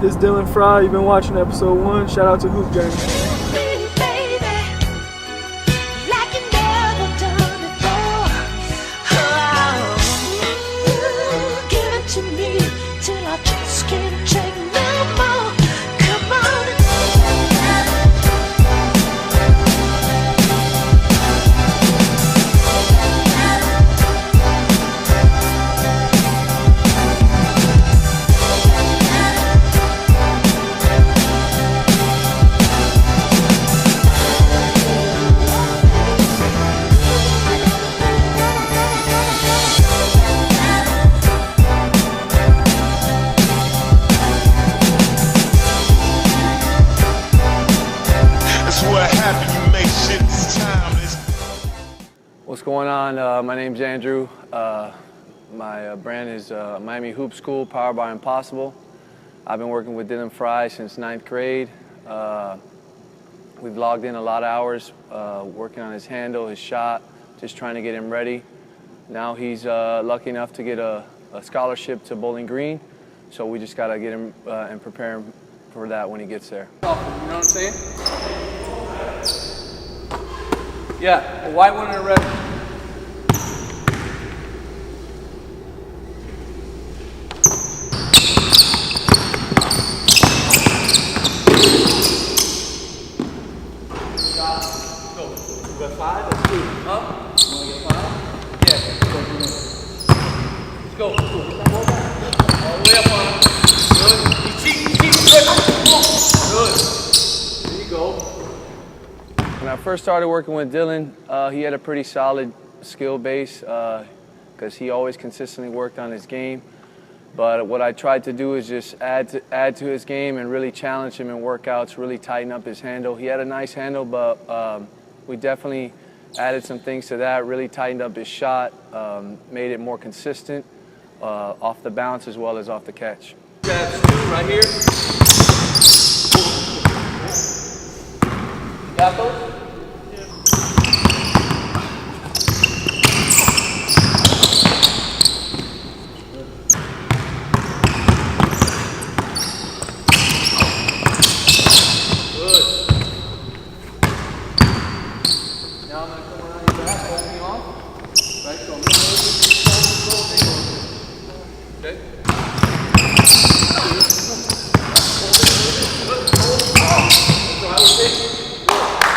This is Dylan Frye. You've been watching episode 1. Shout out to Hoop Gang. What's going on? My name's Andrew. My brand is Miami Hoop School, powered by Impossible. I've been working with Dylan Frye since 9th grade. We've logged in a lot of hours working on his handle, his shot, just trying to get him ready. Now he's lucky enough to get a scholarship to Bowling Green, so we just got to get him and prepare him for that when he gets there. You know what I'm saying? Yeah, a white one and a red one. Go. You got 5? Let's do it. Up. You want to get 5? Yeah. Let's go. Let's go. All the way up on him. Good. Keep. Good. Good. There you go. When I first started working with Dylan, he had a pretty solid skill base because he always consistently worked on his game. But what I tried to do is just add to his game and really challenge him in workouts, really tighten up his handle. He had a nice handle, but we definitely added some things to that, really tightened up his shot, made it more consistent off the bounce as well as off the catch. Jabs right here. Got those? Now I'm going to come around your back, hold me off. Right, so I'm going to okay?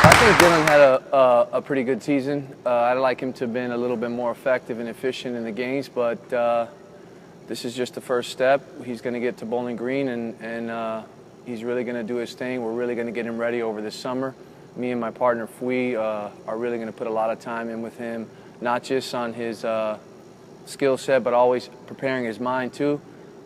I think Dylan had a pretty good season. I'd like him to have been a little bit more effective and efficient in the games, but this is just the first step. He's going to get to Bowling Green, and he's really going to do his thing. We're really going to get him ready over this summer. Me and my partner, Frye, are really going to put a lot of time in with him, not just on his skill set, but always preparing his mind, too.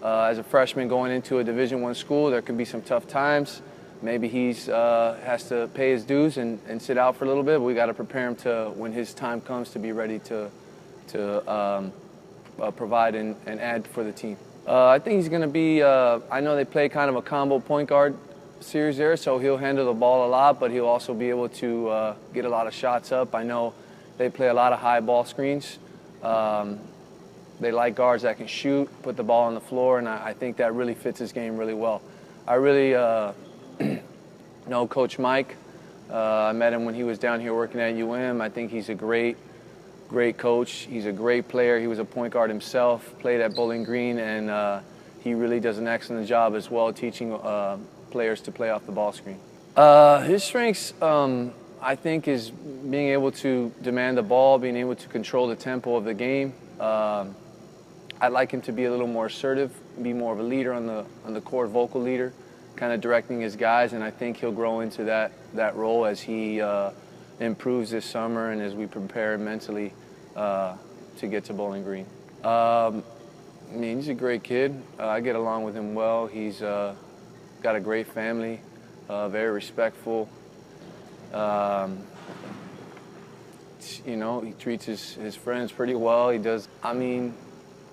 As a freshman going into a Division I school, there can be some tough times. Maybe he has to pay his dues and sit out for a little bit, but we got to prepare him to, when his time comes, to be ready to provide and add for the team. I think he's going to be, I know they play kind of a combo point guard series there, so he'll handle the ball a lot, but he'll also be able to get a lot of shots up. I know they play a lot of high ball screens. They like guards that can shoot, put the ball on the floor, and I think that really fits his game really well. I really know Coach Mike. I met him when he was down here working at UM. I think he's a great coach. He's a great player. He was a point guard himself, played at Bowling Green, and he really does an excellent job as well teaching players to play off the ball screen. His strengths, I think, is being able to demand the ball, being able to control the tempo of the game. I'd like him to be a little more assertive, be more of a leader on the court, vocal leader, kind of directing his guys, and I think he'll grow into that role as he improves this summer and as we prepare mentally to get to Bowling Green. I mean, he's a great kid. I get along with him well. He's got a great family, very respectful. You know, he treats his friends pretty well. He does. I mean,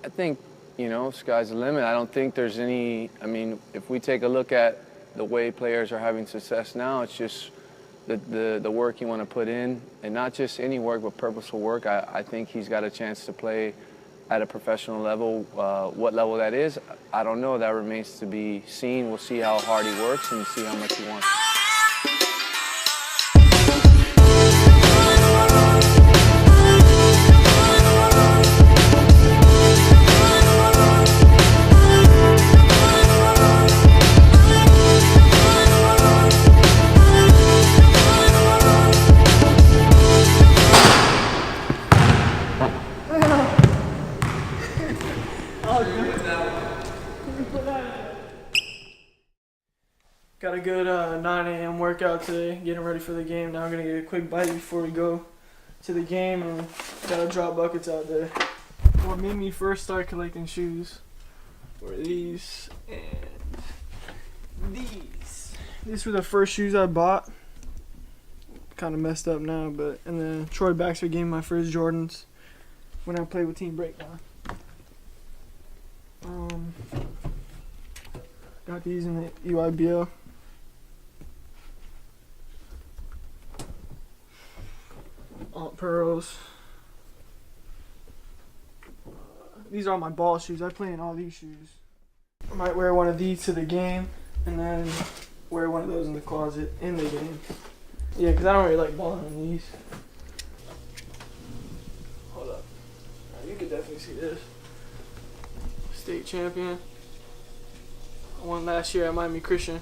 I think, you know, sky's the limit. I don't think there's any, I mean, if we take a look at the way players are having success now, it's just the work you want to put in, and not just any work, but purposeful work. I think he's got a chance to play at a professional level. What level that is, I don't know. That remains to be seen. We'll see how hard he works and see how much he wants. Got a good 9 a.m. workout today, getting ready for the game. Now I'm going to get a quick bite before we go to the game, and got to drop buckets out there. What made me first start collecting shoes were these and these. These were the first shoes I bought. Kind of messed up now, but and then Troy Baxter gave me my first Jordans when I played with Team Breakdown. Got these in the EYBL. Pearls. These are my ball shoes. I play in all these shoes. I might wear one of these to the game and then wear one of those in the closet in the game. Yeah, because I don't really like balling in these. Hold up. You can definitely see this. State champion. I won last year at Miami Christian.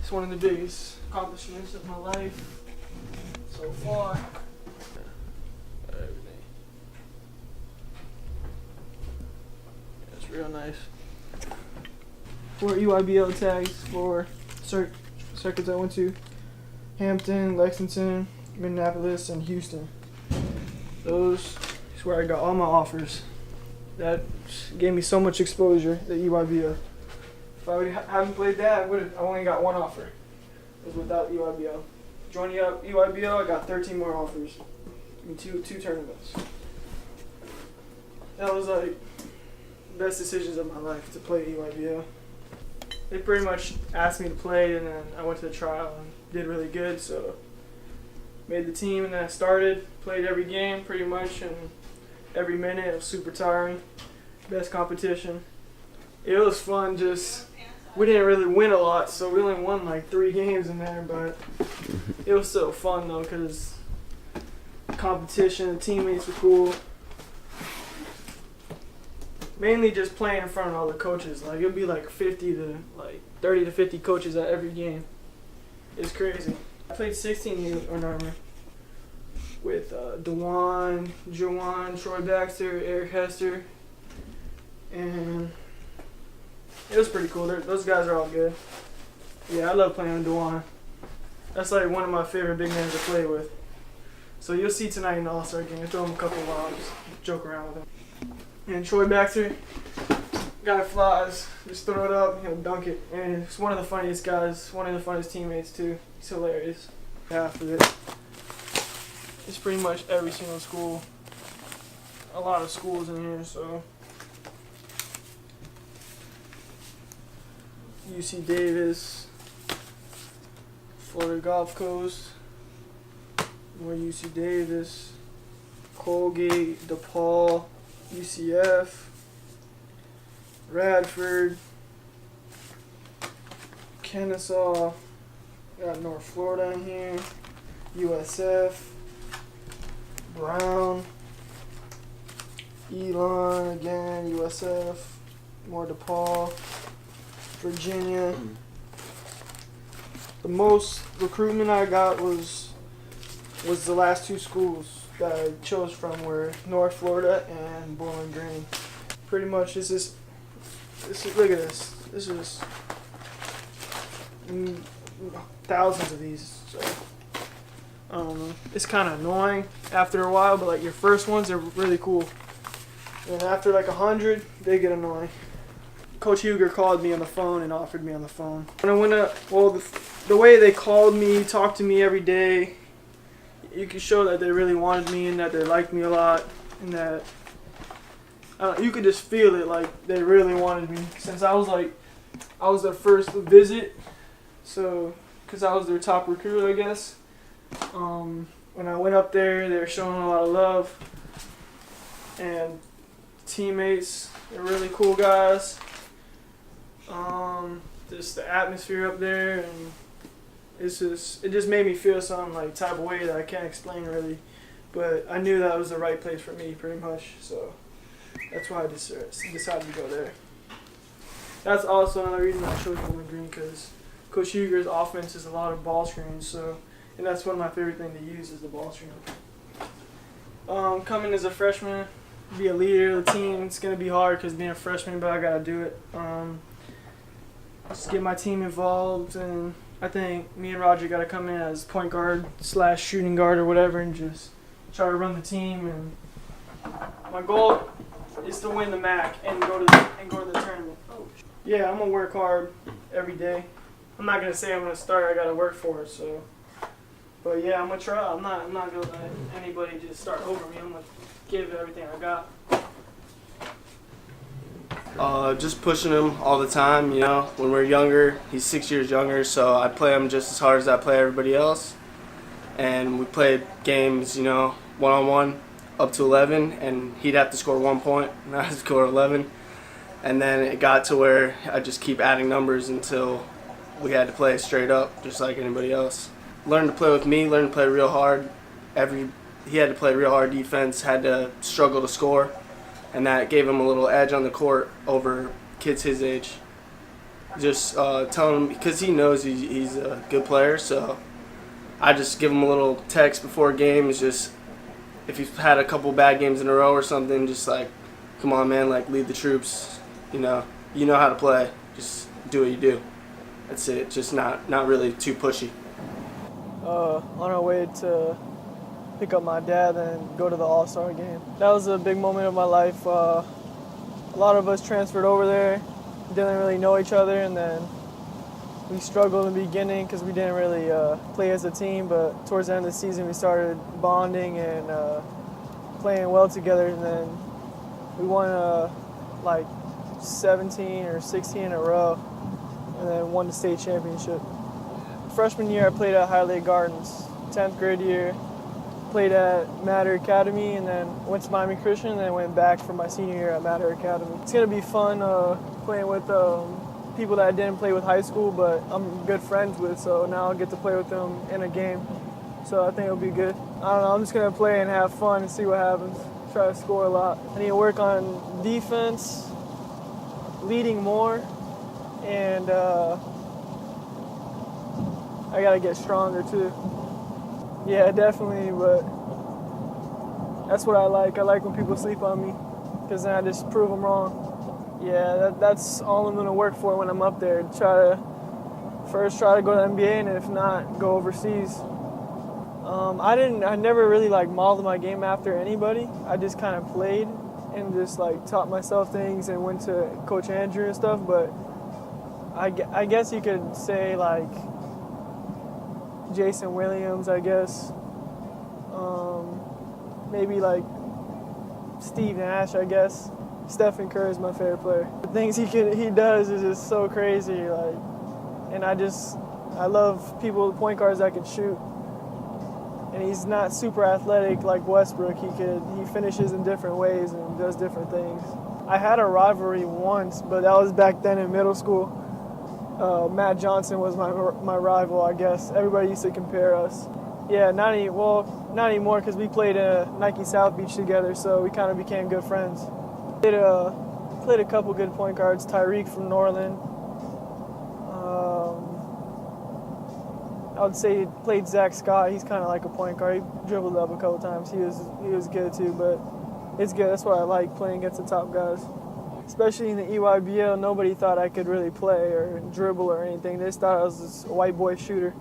It's one of the biggest accomplishments of my life so far. Everything. It's real nice. 4 EYBL tags for circuits I went to: Hampton, Lexington, Minneapolis, and Houston. Those is where I got all my offers. That gave me so much exposure, the EYBL. If I hadn't played that, I only got one offer. It was without EYBL. Joining up EYBL, I got 13 more offers. I mean, two tournaments. That was like the best decisions of my life, to play EYBL. They pretty much asked me to play, and then I went to the trial and did really good, so made the team, and then I started, played every game pretty much, and every minute. It was super tiring. Best competition. It was fun, just we didn't really win a lot, so we only won like 3 games in there, but it was still fun though, because competition, the teammates were cool. Mainly just playing in front of all the coaches. Like, it'll be like 30 to 50 coaches at every game. It's crazy. I played 16 years on armor with DeJuan, Joanne, Troy Baxter, Eric Hester, and it was pretty cool. Those guys are all good. Yeah, I love playing with DeJuan. That's like one of my favorite big names to play with. So you'll see tonight in the All-Star game. I throw him a couple of lobs, joke around with him. And Troy Baxter, guy flies, just throw it up, he'll dunk it. And he's one of the funniest guys, one of the funniest teammates too. He's hilarious. Half of it. It's pretty much every single school. A lot of schools in here, so. UC Davis, Florida Gulf Coast, more UC Davis, Colgate, DePaul, UCF, Radford, Kennesaw, got North Florida in here, USF, Brown, Elon again, USF, more DePaul, Virginia. The most recruitment I got was the last 2 schools that I chose from were North Florida and Bowling Green. Pretty much this is look at this. This is thousands of these. So I don't know. It's kind of annoying after a while, but like your first ones are really cool. And after like 100, they get annoying. Coach Huger called me on the phone and offered me on the phone. When I went up, well, the way they called me, talked to me every day, you could show that they really wanted me and that they liked me a lot, and that you could just feel it, like they really wanted me. Since I was their first visit, so because I was their top recruit, I guess. When I went up there, they were showing a lot of love, and teammates, they're really cool guys. Just the atmosphere up there, and it just made me feel some like type of way that I can't explain really, but I knew that was the right place for me pretty much, so that's why I decided to go there. That's also another reason I chose Bowling Green, because Coach Huger's offense is a lot of ball screens, and that's one of my favorite things to use is the ball screen. Coming as a freshman, be a leader of the team. It's gonna be hard because being a freshman, but I gotta do it. Just get my team involved, and I think me and Roger gotta come in as point guard / shooting guard or whatever, and just try to run the team. And my goal is to win the MAC and go to the tournament. Yeah, I'm gonna work hard every day. I'm not gonna say I'm gonna start. I gotta work for it. So, but yeah, I'm gonna try. I'm not gonna let anybody just start over me. I'm gonna give everything I got. Just pushing him all the time, you know. When we're younger, he's 6 years younger, so I play him just as hard as I play everybody else. And we played games, you know, one-on-one up to 11, and he'd have to score 1 point, and I had to score 11. And then it got to where I just keep adding numbers until we had to play straight up, just like anybody else. Learned to play with me, learned to play real hard. He had to play real hard defense, had to struggle to score. And that gave him a little edge on the court over kids his age. Just telling him, because he knows he's a good player, so I just give him a little text before games, just if he's had a couple bad games in a row or something, just like, come on, man, like, lead the troops. You know how to play. Just do what you do. That's it. Just not really too pushy. On our way to pick up my dad and go to the All-Star game. That was a big moment of my life. A lot of us transferred over there, didn't really know each other, and then we struggled in the beginning because we didn't really play as a team, but towards the end of the season we started bonding and playing well together, and then we won like 17 or 16 in a row, and then won the state championship. Freshman year I played at Highland Gardens. 10th grade year, played at Matter Academy, and then went to Miami Christian, and then went back for my senior year at Matter Academy. It's gonna be fun playing with people that I didn't play with high school, but I'm good friends with, so now I'll get to play with them in a game. So I think it'll be good. I don't know, I'm just gonna play and have fun and see what happens. Try to score a lot. I need to work on defense, leading more, and I gotta get stronger too. Yeah, definitely, but that's what I like. I like when people sleep on me, because then I just prove them wrong. Yeah, that's all I'm going to work for when I'm up there. Try to go to the NBA, and if not, go overseas. I never really like modeled my game after anybody. I just kind of played and just like taught myself things and went to Coach Andrew and stuff, but I guess you could say like Jason Williams, I guess. Maybe like Steve Nash, I guess. Stephen Curry is my favorite player. The things he does is just so crazy, like, and I love point guards that can shoot. And he's not super athletic like Westbrook. He finishes in different ways and does different things. I had a rivalry once, but that was back then in middle school. Matt Johnson was my rival, I guess. Everybody used to compare us. Yeah, not anymore because we played Nike South Beach together, so we kind of became good friends. Played a couple good point guards. Tyreek from Norland. I would say played Zach Scott. He's kind of like a point guard. He dribbled up a couple times. He was good too, but it's good. That's why I like playing against the top guys. Especially in the EYBL, nobody thought I could really play or dribble or anything. They just thought I was this white boy shooter.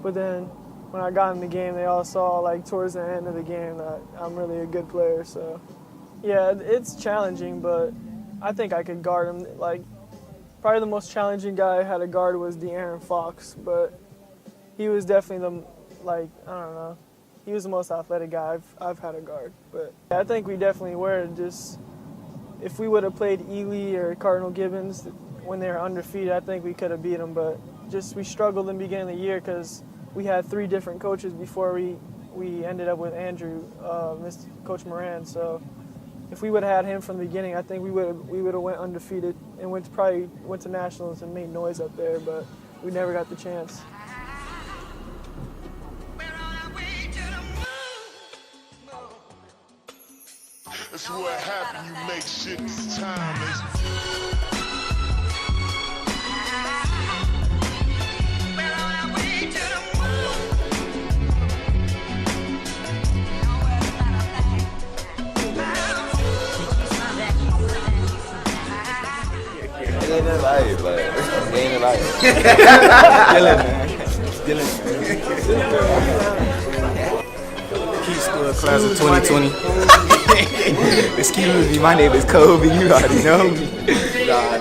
But then when I got in the game, they all saw like towards the end of the game that I'm really a good player. So yeah, it's challenging, but I think I could guard him. Like probably the most challenging guy I had to guard was De'Aaron Fox, but he was definitely he was the most athletic guy I've had to guard. But I think we definitely were. Just if we would have played Ely or Cardinal Gibbons when they were undefeated, I think we could have beat them. But just we struggled in the beginning of the year because we had 3 different coaches before we ended up with Andrew, Coach Moran. So if we would have had him from the beginning, I think we would have went undefeated and probably went to nationals and made noise up there. But we never got the chance. That's what happens, you make shit this time. It ain't nothing like it, like, it ain't like it. Dylan, man. Key School class of 2020. Excuse me, my name is Kobe, you already know me. Nah,